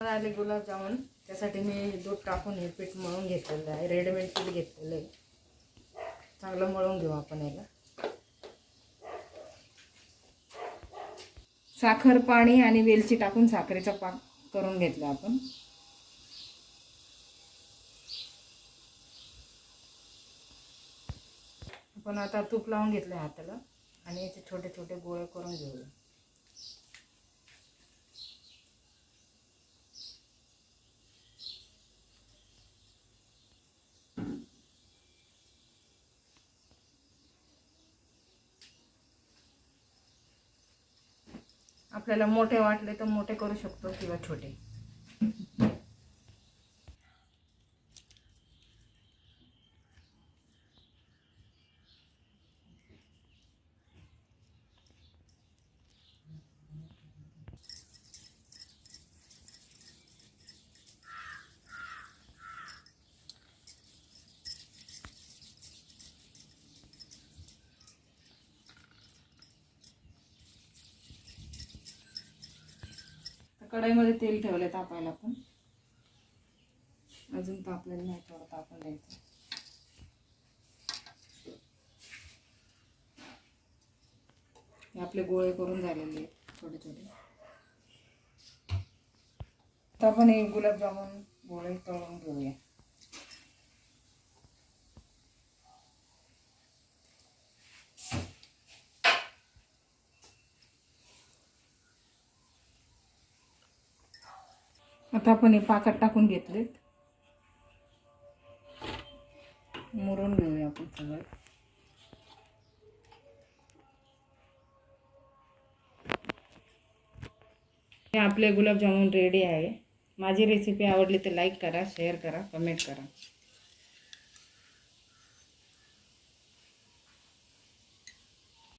आले गुलाबजामुन, त्यासाठी मी दूध टाकून हे पीठ मळून घेतलेलं आहे. रेडीमेड पीठ घेतलेलं आहे. चांगलं मळून घेऊ आपण याला. साखर, पाणी आणि वेलची टाकून साखरेचा पाक करून घेतला आपण. आपण आता तूप लावून घेतलं हाताला आणि याचे छोटे छोटे गोळे करून घेऊया. आपल्याला मोठे वाटले तर मोठे करू शकतो किंवा छोटे. कढईमध्ये तेल ठेवले तापायला. आपण अजून तापलेलं नाही, थोडं तापून द्यायचं. हे आपले गोळे करून झालेले आहेत छोटे छोटे. आता आपण हे गुलाबजामुन गोळे तळून घेऊया. आता आपण हे पाकात टाकून घेतलेत. मुरून घेऊया आपण सगळं. हे आपले गुलाबजामुन रेडी आहे. माझी रेसिपी आवडली तर लाईक करा, शेअर करा, कमेंट करा.